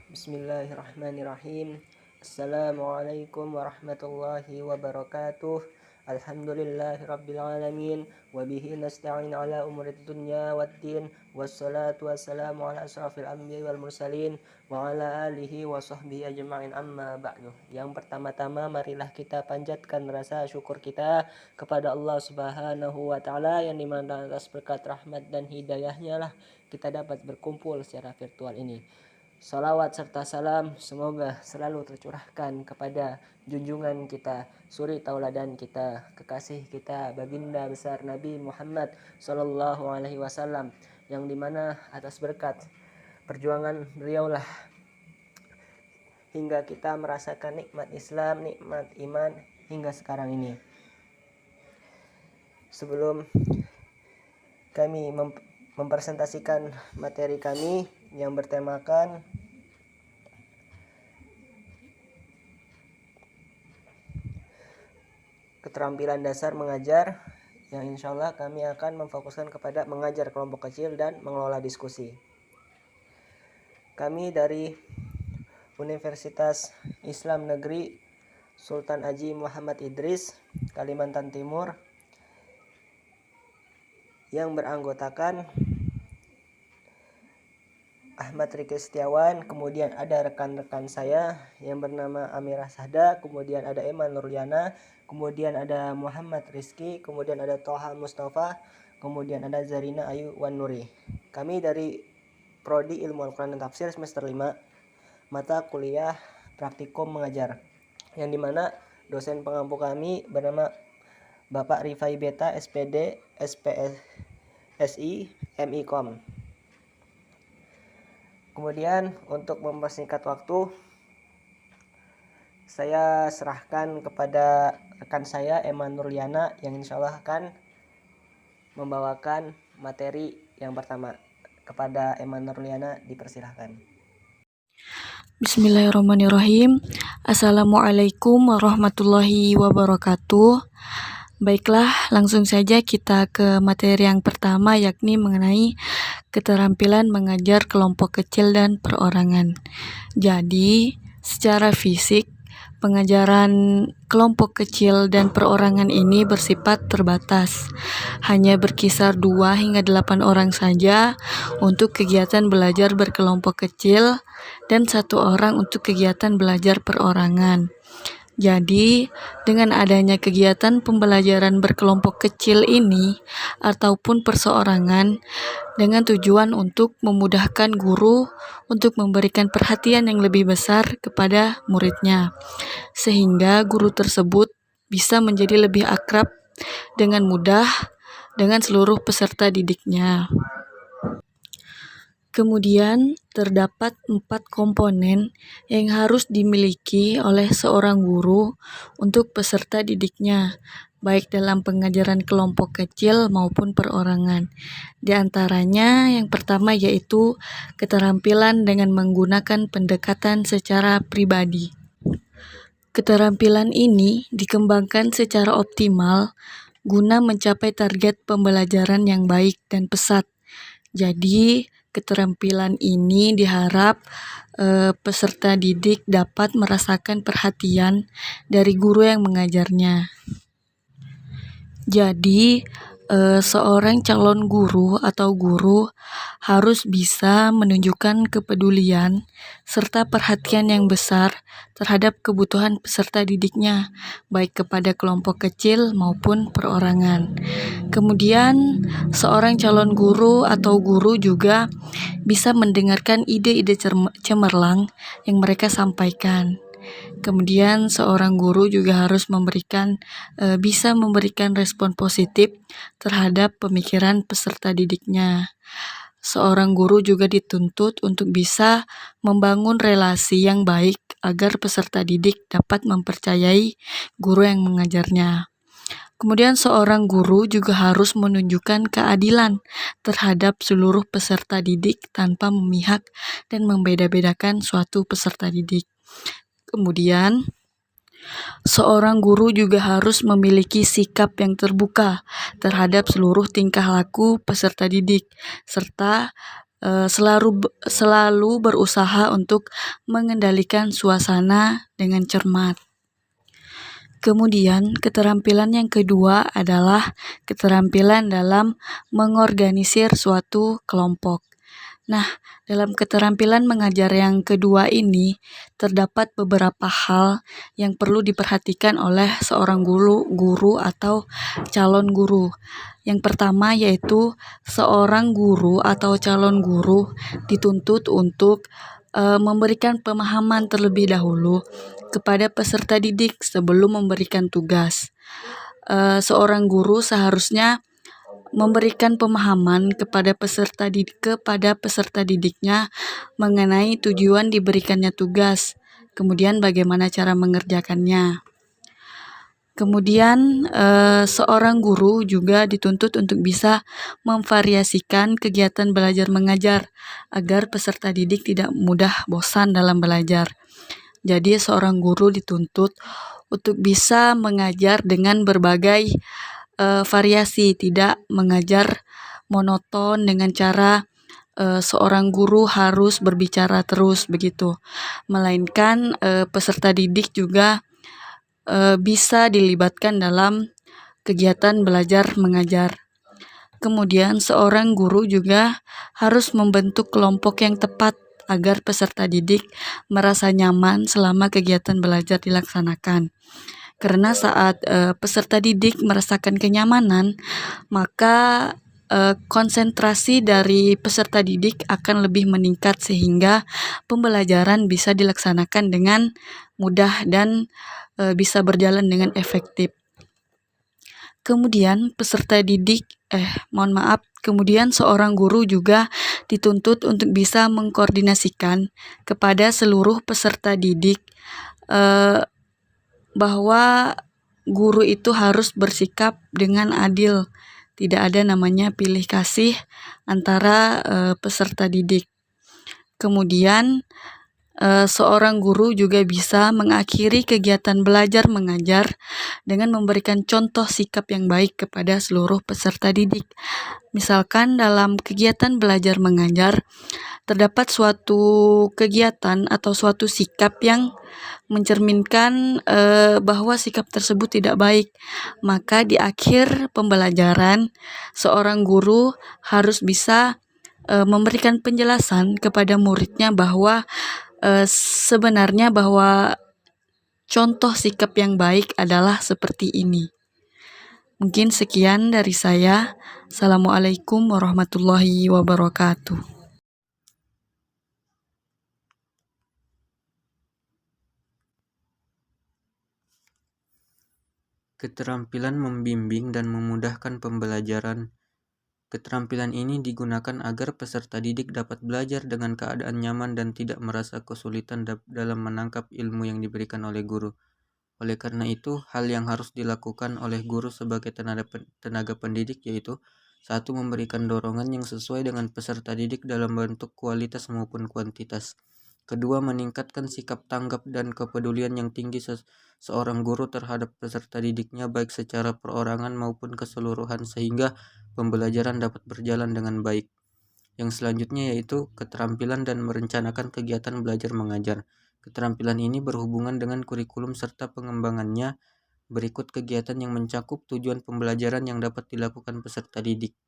Bismillahirrahmanirrahim. Assalamualaikum warahmatullahi wabarakatuh. Alhamdulillahirabbil alamin wa bihi nasta'in ala umurid dunya waddin. Wassalatu wassalamu ala asrafil anbiya'i wal mursalin wa ala alihi wa sahbihi ajma'in, amma ba'du. Yang pertama-tama marilah kita panjatkan rasa syukur kita kepada Allah Subhanahu wa taala, yang dimana atas berkat rahmat dan hidayahnya lah kita dapat berkumpul secara virtual ini. Salawat serta salam semoga selalu tercurahkan kepada junjungan kita, suri tauladan kita, kekasih kita, baginda besar Nabi Muhammad Sallallahu Alaihi Wasallam, yang dimana atas berkat perjuangan beliaulah hingga kita merasakan nikmat Islam, nikmat iman hingga sekarang ini. Sebelum kami mempresentasikan materi kami yang bertemakan keterampilan dasar mengajar, yang insya Allah kami akan memfokuskan kepada mengajar kelompok kecil dan mengelola diskusi. Kami dari Universitas Islam Negeri Sultan Haji Muhammad Idris, Kalimantan Timur, yang beranggotakan Ahmad Riki Setiawan, kemudian ada rekan-rekan saya yang bernama Amirah Sahda, kemudian ada Eman Nurliana, kemudian ada Muhammad Rizki, kemudian ada Toha Mustafa, kemudian ada Zarina Ayu Wanuri. Kami dari Prodi Ilmu Al-Quran dan Tafsir semester 5, mata kuliah praktikum mengajar, yang dimana dosen pengampu kami bernama Bapak Rifai Beta, SPD, SPSI, MIKOM. Kemudian untuk mempersingkat waktu, saya serahkan kepada rekan saya Eman Nurliana yang insya Allah akan membawakan materi yang pertama. Kepada Eman Nurliana dipersilahkan. Bismillahirrahmanirrahim. Assalamualaikum warahmatullahi wabarakatuh. Baiklah, langsung saja kita ke materi yang pertama, yakni mengenai keterampilan mengajar kelompok kecil dan perorangan. Jadi, secara fisik, pengajaran kelompok kecil dan perorangan ini bersifat terbatas. Hanya berkisar 2 hingga 8 orang saja untuk kegiatan belajar berkelompok kecil dan 1 orang untuk kegiatan belajar perorangan. Jadi, dengan adanya kegiatan pembelajaran berkelompok kecil ini ataupun perseorangan dengan tujuan untuk memudahkan guru untuk memberikan perhatian yang lebih besar kepada muridnya, sehingga guru tersebut bisa menjadi lebih akrab dengan mudah dengan seluruh peserta didiknya. Kemudian, terdapat 4 komponen yang harus dimiliki oleh seorang guru untuk peserta didiknya, baik dalam pengajaran kelompok kecil maupun perorangan. Di antaranya, yang pertama yaitu keterampilan dengan menggunakan pendekatan secara pribadi. Keterampilan ini dikembangkan secara optimal guna mencapai target pembelajaran yang baik dan pesat. Jadi, keterampilan ini diharap peserta didik dapat merasakan perhatian dari guru yang mengajarnya. Jadi, seorang calon guru atau guru harus bisa menunjukkan kepedulian serta perhatian yang besar terhadap kebutuhan peserta didiknya, baik kepada kelompok kecil maupun perorangan. Kemudian, seorang calon guru atau guru juga bisa mendengarkan ide-ide cemerlang yang mereka sampaikan. Kemudian, seorang guru juga harus bisa memberikan respon positif terhadap pemikiran peserta didiknya. Seorang guru juga dituntut untuk bisa membangun relasi yang baik agar peserta didik dapat mempercayai guru yang mengajarnya. Kemudian, seorang guru juga harus menunjukkan keadilan terhadap seluruh peserta didik tanpa memihak dan membeda-bedakan suatu peserta didik. Kemudian, seorang guru juga harus memiliki sikap yang terbuka terhadap seluruh tingkah laku peserta didik, serta selalu berusaha untuk mengendalikan suasana dengan cermat. Kemudian, keterampilan yang kedua adalah keterampilan dalam mengorganisir suatu kelompok. Nah, dalam keterampilan mengajar yang kedua ini, terdapat beberapa hal yang perlu diperhatikan oleh seorang guru atau calon guru. Yang pertama yaitu seorang guru atau calon guru dituntut untuk memberikan pemahaman terlebih dahulu kepada peserta didik sebelum memberikan tugas. Seorang guru seharusnya memberikan pemahaman kepada peserta didiknya mengenai tujuan diberikannya tugas, kemudian bagaimana cara mengerjakannya. Kemudian seorang guru juga dituntut untuk bisa memvariasikan kegiatan belajar mengajar agar peserta didik tidak mudah bosan dalam belajar. Jadi seorang guru dituntut untuk bisa mengajar dengan berbagai variasi, tidak mengajar monoton dengan cara seorang guru harus berbicara terus begitu, melainkan peserta didik juga bisa dilibatkan dalam kegiatan belajar mengajar. Kemudian seorang guru juga harus membentuk kelompok yang tepat agar peserta didik merasa nyaman selama kegiatan belajar dilaksanakan. Karena saat peserta didik merasakan kenyamanan, maka konsentrasi dari peserta didik akan lebih meningkat sehingga pembelajaran bisa dilaksanakan dengan mudah dan bisa berjalan dengan efektif. Kemudian kemudian seorang guru juga dituntut untuk bisa mengkoordinasikan kepada seluruh peserta didik bahwa guru itu harus bersikap dengan adil. Tidak ada namanya pilih kasih antara peserta didik. Kemudian seorang guru juga bisa mengakhiri kegiatan belajar mengajar dengan memberikan contoh sikap yang baik kepada seluruh peserta didik. Misalkan dalam kegiatan belajar mengajar, terdapat suatu kegiatan atau suatu sikap yang mencerminkan bahwa sikap tersebut tidak baik. Maka di akhir pembelajaran, seorang guru harus bisa memberikan penjelasan kepada muridnya bahwa sebenarnya bahwa contoh sikap yang baik adalah seperti ini. Mungkin sekian dari saya. Assalamualaikum warahmatullahi wabarakatuh. Keterampilan membimbing dan memudahkan pembelajaran. Keterampilan ini digunakan agar peserta didik dapat belajar dengan keadaan nyaman dan tidak merasa kesulitan dalam menangkap ilmu yang diberikan oleh guru. Oleh karena itu, hal yang harus dilakukan oleh guru sebagai tenaga pendidik yaitu: 1. Memberikan dorongan yang sesuai dengan peserta didik dalam bentuk kualitas maupun kuantitas. 2. Meningkatkan sikap tanggap dan kepedulian yang tinggi seorang guru terhadap peserta didiknya baik secara perorangan maupun keseluruhan sehingga pembelajaran dapat berjalan dengan baik. Yang selanjutnya yaitu keterampilan dan merencanakan kegiatan belajar mengajar. Keterampilan ini berhubungan dengan kurikulum serta pengembangannya. Berikut kegiatan yang mencakup tujuan pembelajaran yang dapat dilakukan peserta didik.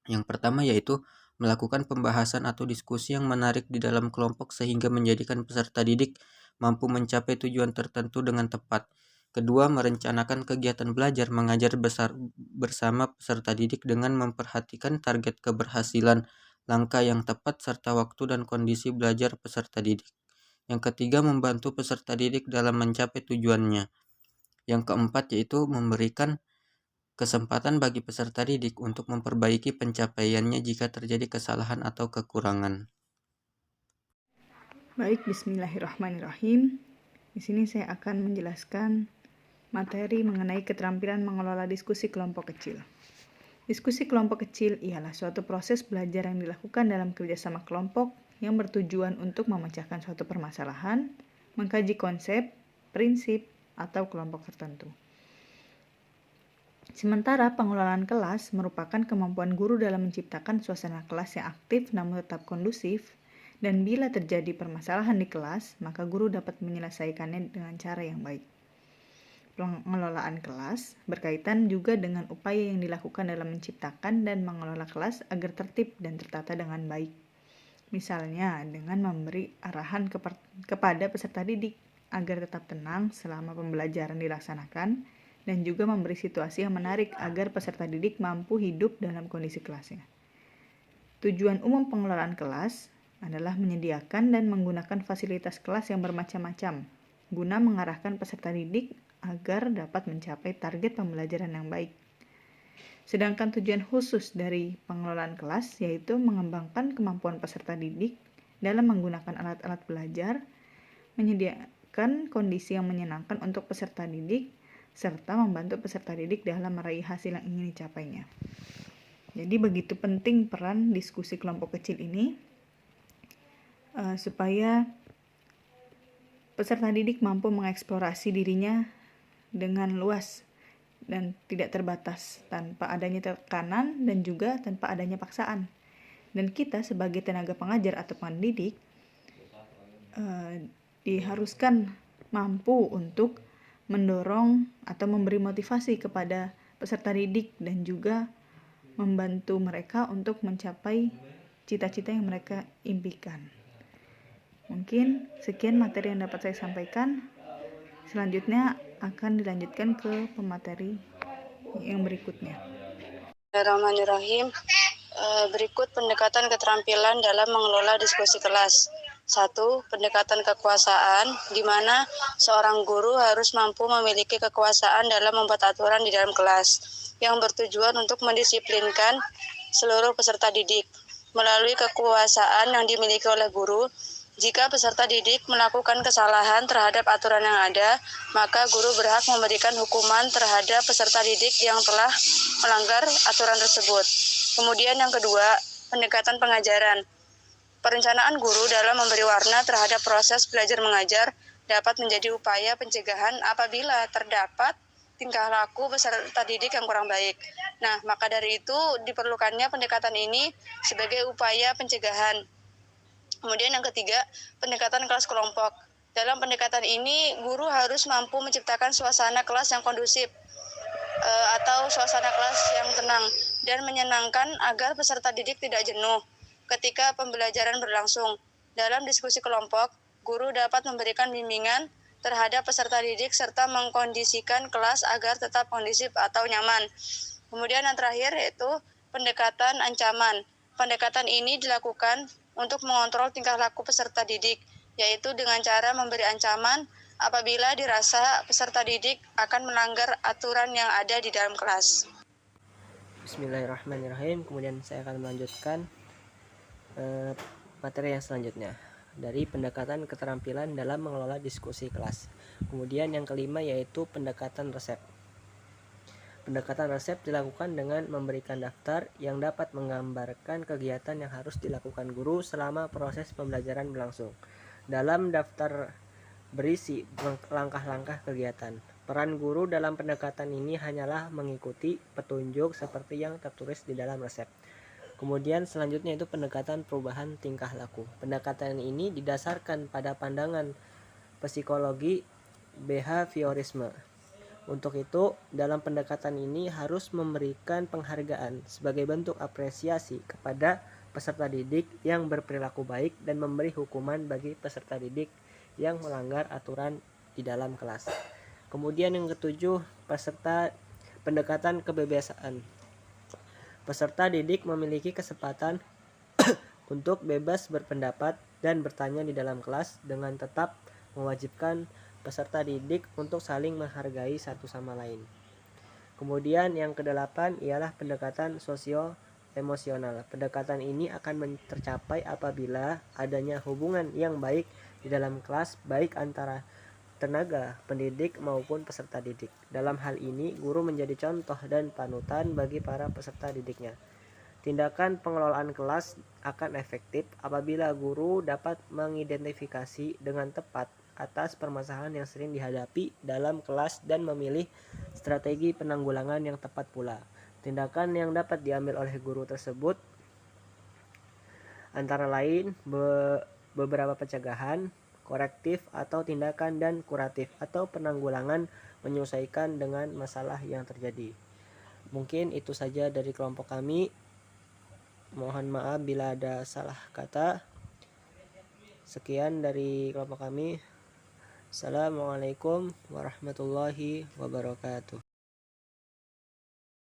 Yang pertama yaitu melakukan pembahasan atau diskusi yang menarik di dalam kelompok sehingga menjadikan peserta didik mampu mencapai tujuan tertentu dengan tepat. Kedua, merencanakan kegiatan belajar mengajar bersama peserta didik dengan memperhatikan target keberhasilan, langkah yang tepat, serta waktu dan kondisi belajar peserta didik. Yang ketiga, membantu peserta didik dalam mencapai tujuannya. Yang keempat yaitu memberikan kesempatan bagi peserta didik untuk memperbaiki pencapaiannya jika terjadi kesalahan atau kekurangan. Baik, bismillahirrahmanirrahim. Di sini saya akan menjelaskan materi mengenai keterampilan mengelola diskusi kelompok kecil. Diskusi kelompok kecil ialah suatu proses belajar yang dilakukan dalam kerjasama kelompok yang bertujuan untuk memecahkan suatu permasalahan, mengkaji konsep, prinsip, atau kelompok tertentu. Sementara pengelolaan kelas merupakan kemampuan guru dalam menciptakan suasana kelas yang aktif namun tetap kondusif, dan bila terjadi permasalahan di kelas, maka guru dapat menyelesaikannya dengan cara yang baik. Pengelolaan kelas berkaitan juga dengan upaya yang dilakukan dalam menciptakan dan mengelola kelas agar tertib dan tertata dengan baik. Misalnya, dengan memberi arahan kepada peserta didik agar tetap tenang selama pembelajaran dilaksanakan, dan juga memberi situasi yang menarik agar peserta didik mampu hidup dalam kondisi kelasnya. Tujuan umum pengelolaan kelas adalah menyediakan dan menggunakan fasilitas kelas yang bermacam-macam, guna mengarahkan peserta didik agar dapat mencapai target pembelajaran yang baik. Sedangkan tujuan khusus dari pengelolaan kelas yaitu mengembangkan kemampuan peserta didik dalam menggunakan alat-alat belajar, menyediakan kondisi yang menyenangkan untuk peserta didik, serta membantu peserta didik dalam meraih hasil yang ingin dicapainya. Jadi begitu penting peran diskusi kelompok kecil ini supaya peserta didik mampu mengeksplorasi dirinya dengan luas dan tidak terbatas, tanpa adanya tekanan dan juga tanpa adanya paksaan. Dan kita sebagai tenaga pengajar atau pendidik diharuskan mampu untuk mendorong atau memberi motivasi kepada peserta didik dan juga membantu mereka untuk mencapai cita-cita yang mereka impikan. Mungkin sekian materi yang dapat saya sampaikan. Selanjutnya akan dilanjutkan ke pemateri yang berikutnya. Bismillahirrahmanirrahim. Berikut pendekatan keterampilan dalam mengelola diskusi kelas. 1. Pendekatan kekuasaan, di mana seorang guru harus mampu memiliki kekuasaan dalam membuat aturan di dalam kelas, yang bertujuan untuk mendisiplinkan seluruh peserta didik. Melalui kekuasaan yang dimiliki oleh guru, jika peserta didik melakukan kesalahan terhadap aturan yang ada, maka guru berhak memberikan hukuman terhadap peserta didik yang telah melanggar aturan tersebut. Kemudian yang kedua, pendekatan pengajaran. Perencanaan guru dalam memberi warna terhadap proses belajar mengajar dapat menjadi upaya pencegahan apabila terdapat tingkah laku peserta didik yang kurang baik. Nah, maka dari itu diperlukannya pendekatan ini sebagai upaya pencegahan. Kemudian yang ketiga, pendekatan kelas kelompok. Dalam pendekatan ini, guru harus mampu menciptakan suasana kelas yang kondusif atau suasana kelas yang tenang dan menyenangkan agar peserta didik tidak jenuh ketika pembelajaran berlangsung. Dalam diskusi kelompok, guru dapat memberikan bimbingan terhadap peserta didik serta mengkondisikan kelas agar tetap kondusif atau nyaman. Kemudian yang terakhir yaitu pendekatan ancaman. Pendekatan ini dilakukan untuk mengontrol tingkah laku peserta didik, yaitu dengan cara memberi ancaman apabila dirasa peserta didik akan melanggar aturan yang ada di dalam kelas. Bismillahirrahmanirrahim. Kemudian saya akan melanjutkan materi yang selanjutnya dari pendekatan keterampilan dalam mengelola diskusi kelas. Kemudian yang kelima yaitu pendekatan resep. Pendekatan resep dilakukan dengan memberikan daftar yang dapat menggambarkan kegiatan yang harus dilakukan guru selama proses pembelajaran berlangsung. Dalam daftar berisi langkah-langkah kegiatan. Peran guru dalam pendekatan ini hanyalah mengikuti petunjuk seperti yang tertulis di dalam resep. Kemudian selanjutnya itu pendekatan perubahan tingkah laku. Pendekatan ini didasarkan pada pandangan psikologi behaviorisme. Untuk itu, dalam pendekatan ini harus memberikan penghargaan sebagai bentuk apresiasi kepada peserta didik yang berperilaku baik dan memberi hukuman bagi peserta didik yang melanggar aturan di dalam kelas. Kemudian yang ketujuh, pendekatan kebebasan. Peserta didik memiliki kesempatan untuk bebas berpendapat dan bertanya di dalam kelas dengan tetap mewajibkan peserta didik untuk saling menghargai satu sama lain. Kemudian yang kedelapan ialah pendekatan sosio-emosional. Pendekatan ini akan tercapai apabila adanya hubungan yang baik di dalam kelas, baik antara tenaga pendidik maupun peserta didik. Dalam hal ini, guru menjadi contoh dan panutan bagi para peserta didiknya. Tindakan pengelolaan kelas akan efektif apabila guru dapat mengidentifikasi dengan tepat atas permasalahan yang sering dihadapi dalam kelas dan memilih strategi penanggulangan yang tepat pula. Tindakan yang dapat diambil oleh guru tersebut antara lain beberapa pencegahan, korektif atau tindakan, dan kuratif atau penanggulangan menyesuaikan dengan masalah yang terjadi. Mungkin itu saja dari kelompok kami. Mohon maaf bila ada salah kata. Sekian dari kelompok kami. Assalamualaikum warahmatullahi wabarakatuh.